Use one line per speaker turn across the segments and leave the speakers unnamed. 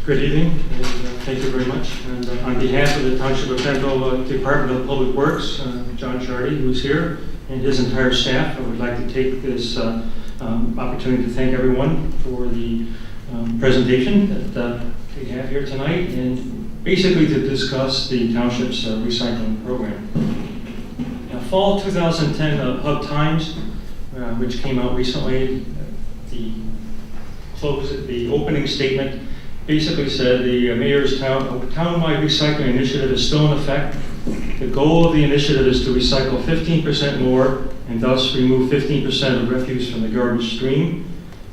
Good evening, and thank you very much. And on behalf of the Township of Denville Department of Public Works, John Shardy, who's here, and his entire staff, I would like to take this opportunity to thank everyone for the presentation that we have here tonight, and basically to discuss the Township's recycling program. Now, fall 2010 Hub Times, which came out recently, the opening statement basically said the mayor's townwide recycling initiative is still in effect. The goal of the initiative is to recycle 15% more and thus remove 15% of refuse from the garbage stream.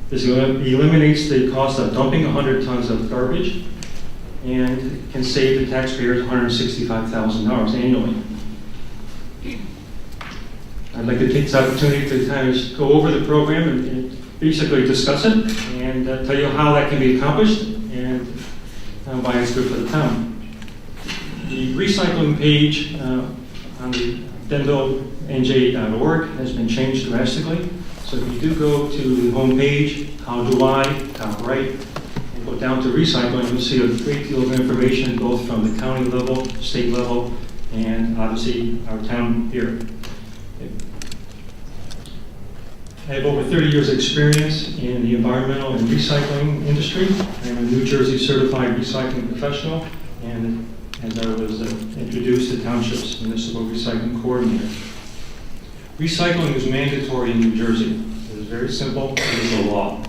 This eliminates the cost of dumping 100 tons of garbage and can save the taxpayers $165,000 annually. I'd like to take this opportunity to kind of go over the program and basically discuss it and tell you how that can be accomplished and why it's good for the town. The recycling page on the denvillenj.org has been changed drastically. So if you do go to the home page, how do I, top right, and go down to recycling, you'll see a great deal of information both from the county level, state level, and obviously our town here. I have over 30 years experience in the environmental and recycling industry. I'm a New Jersey certified recycling professional, and as I was introduced, the Township's municipal recycling coordinator. Recycling is mandatory in New Jersey. It is very simple. It is a law.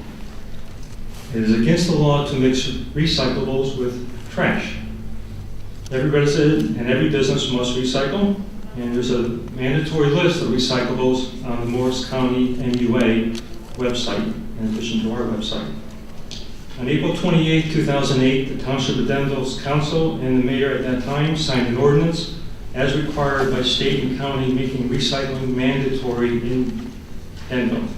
It is against the law to mix recyclables with trash. Every resident and every business must recycle, and there's a mandatory list of recyclables on the Morris County MUA website, in addition to our website. On April 28, 2008, the Township of Denville's council and the mayor at that time signed an ordinance as required by state and county making recycling mandatory in Denville.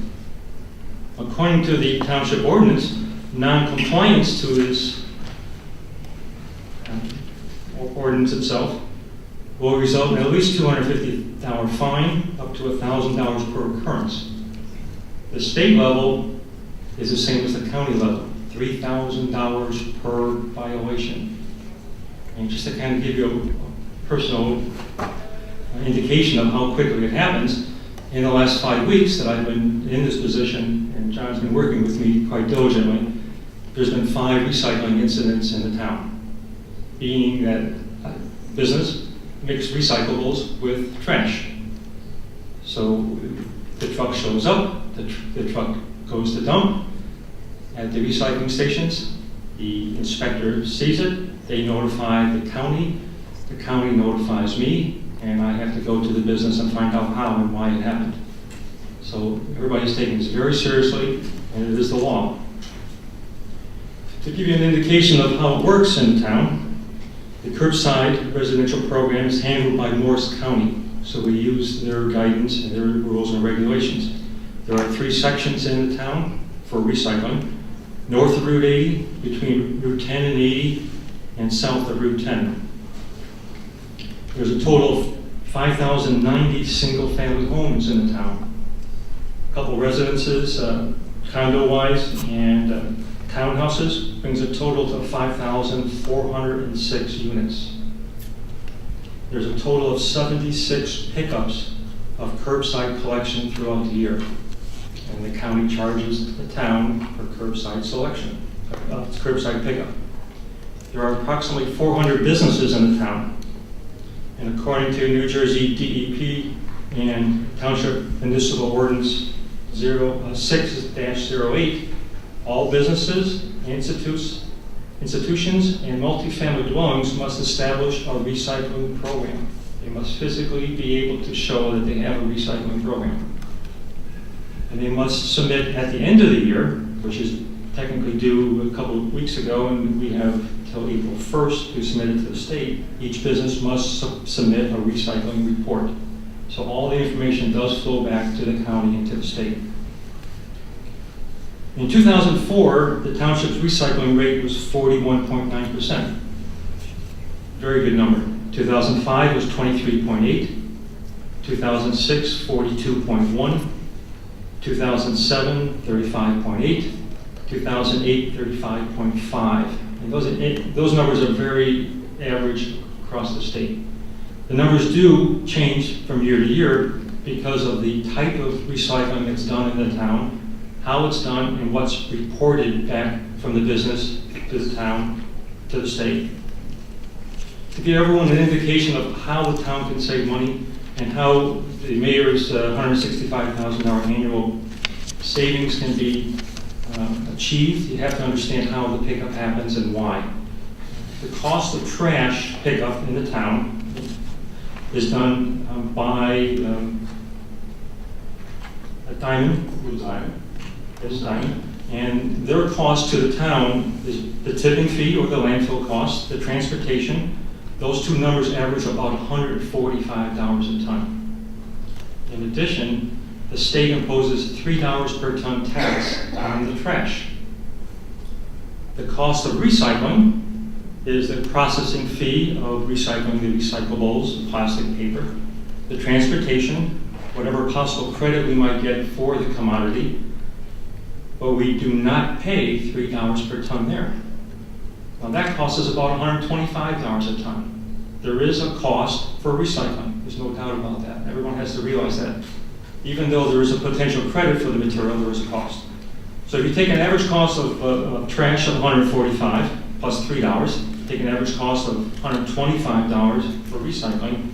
According to the Township ordinance, non-compliance to this ordinance itself will result in at least $250 fine, up to $1,000 per occurrence. The state level is the same as the county level, $3,000 per violation. And just to kind of give you a personal indication of how quickly it happens, in the last 5 weeks that I've been in this position, and John's been working with me quite diligently, there's been 5 recycling incidents in the town, being that business mix recyclables with trash. So the truck shows up, the truck goes to dump at the recycling stations, the inspector sees it, they notify the county notifies me, and I have to go to the business and find out how and why it happened. So everybody's taking this very seriously, and it is the law. To give you an indication of how it works in town, the curbside residential program is handled by Morris County, so we use their guidance and their rules and regulations. There are 3 sections in the town for recycling: north of Route 80, between Route 10 and 80, and south of Route 10. There's a total of 5,090 single-family homes in the town. A couple residences, condo-wise, and townhouses brings a total to 5,406 units. There's a total of 76 pickups of curbside collection throughout the year. And the county charges the town for curbside selection, curbside pickup. There are approximately 400 businesses in the town. And according to New Jersey DEP and Township Municipal Ordinance 6-08, all businesses, institutions, and multifamily dwellings must establish a recycling program. They must physically be able to show that they have a recycling program. And they must submit at the end of the year, which is technically due a couple of weeks ago, and we have till April 1st to submit it to the state. Each business must submit a recycling report. So all the information does flow back to the county and to the state. In 2004, the township's recycling rate was 41.9%. Very good number. 2005 was 23.8. 2006, 42.1. 2007, 35.8. 2008, 35.5. And those numbers are very average across the state. The numbers do change from year to year because of the type of recycling that's done in the town, how it's done, and what's reported back from the business to the town, to the state. To give everyone an indication of how the town can save money and how the mayor's $165,000 annual savings can be achieved, you have to understand how the pickup happens and why. The cost of trash pickup in the town is done by a Diamond, and their cost to the town is the tipping fee or the landfill cost, the transportation. Those two numbers average about $145 a ton. In addition, the state imposes $3 per ton tax on the trash. The cost of recycling is the processing fee of recycling the recyclables, the plastic paper, the transportation, whatever possible credit we might get for the commodity, but we do not pay $3 per ton there. Now that cost is about $125 a ton. There is a cost for recycling, there's no doubt about that. Everyone has to realize that. Even though there is a potential credit for the material, there is a cost. So if you take an average cost of trash of $145 plus $3, take an average cost of $125 for recycling,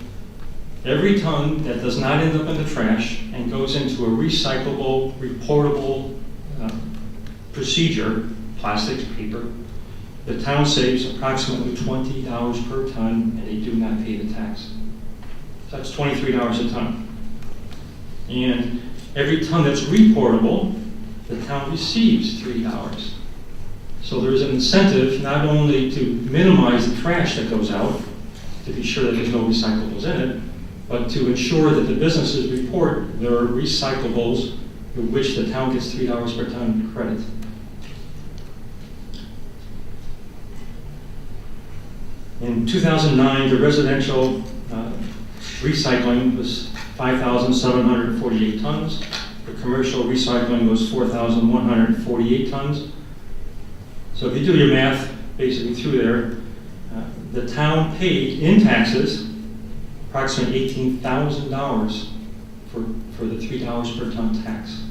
every ton that does not end up in the trash and goes into a recyclable, reportable procedure, plastics, paper, the town saves approximately $20 per ton and they do not pay the tax. So that's $23 a ton. And every ton that's reportable, the town receives $3. So there's an incentive not only to minimize the trash that goes out, to be sure that there's no recyclables in it, but to ensure that the businesses report their recyclables, for which the town gets $3 per ton credit. In 2009, the residential recycling was 5,748 tons. The commercial recycling was 4,148 tons. So if you do your math basically through there, the town paid in taxes approximately $18,000 for the $3 per ton tax.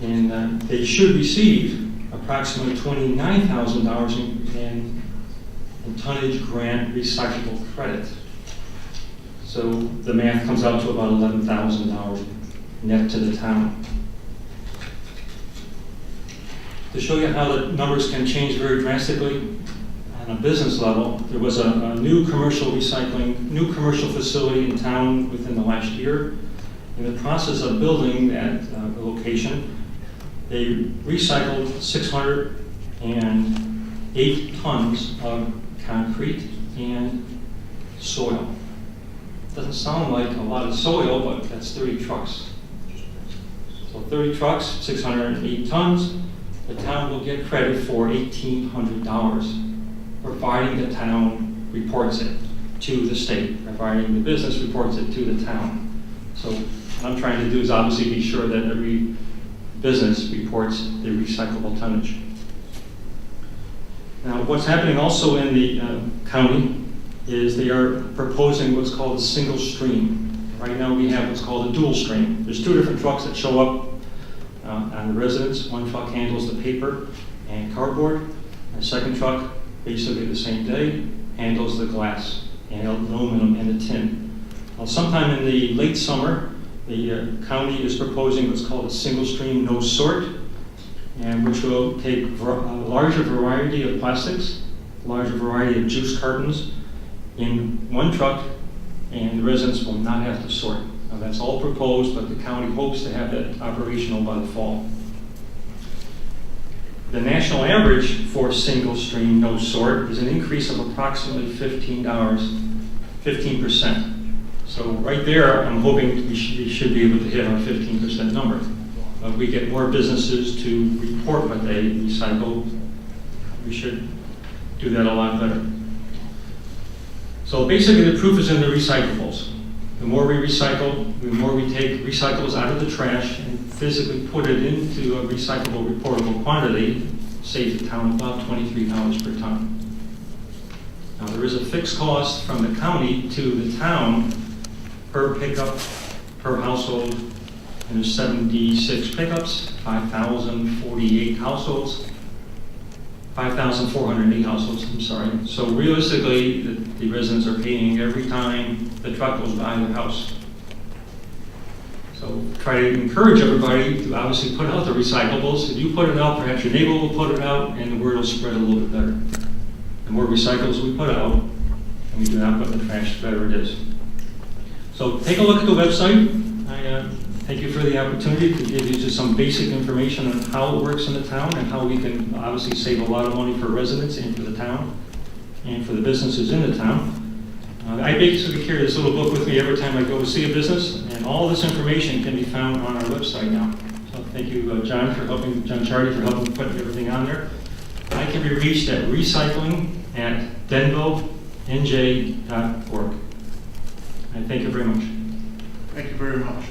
And they should receive approximately $29,000 in tonnage grant recyclable credit. So the math comes out to about $11,000 net to the town. To show you how the numbers can change very drastically on a business level, there was a new commercial facility in town within the last year. In the process of building that location, they recycled 608 tons of concrete and soil. Doesn't sound like a lot of soil, but that's 30 trucks. So 30 trucks, 608 tons. The town will get credit for $1,800, providing the town reports it to the state, providing the business reports it to the town. So what I'm trying to do is obviously be sure that every business reports the recyclable tonnage. Now, what's happening also in the county is they are proposing what's called a single stream. Right now we have what's called a dual stream. There's two different trucks that show up on the residence. One truck handles the paper and cardboard. The second truck, basically the same day, handles the glass and aluminum and the tin. Well, sometime in the late summer, the county is proposing what's called a single stream no sort, and which will take a larger variety of plastics, a larger variety of juice cartons in one truck, and the residents will not have to sort. Now, that's all proposed, but the county hopes to have that operational by the fall. The national average for single stream no sort is an increase of approximately $15%. So right there, I'm hoping we should be able to hit our 15% number. We get more businesses to report what they recycle. We should do that a lot better. So basically the proof is in the recyclables. The more we recycle, the more we take recyclables out of the trash and physically put it into a recyclable, reportable quantity, saves the town about $23 per ton. Now, there is a fixed cost from the county to the town per pickup, per household, and there's 76 pickups, 5,048 households, 5,408 households, I'm sorry. So realistically, the residents are paying every time the truck goes by their house. So try to encourage everybody to obviously put out the recyclables. If you put it out, perhaps your neighbor will put it out, and the word will spread a little bit better. The more recyclables we put out, and we do not put in the trash, the better it is. So take a look at the website. I thank you for the opportunity to give you just some basic information on how it works in the town and how we can obviously save a lot of money for residents and for the town and for the businesses in the town. I basically carry this little book with me every time I go to see a business, and all this information can be found on our website now. So thank you, John Chardy, for helping put everything on there. I can be reached at recycling@denvillenj.org. And thank you very much.
Thank you very much.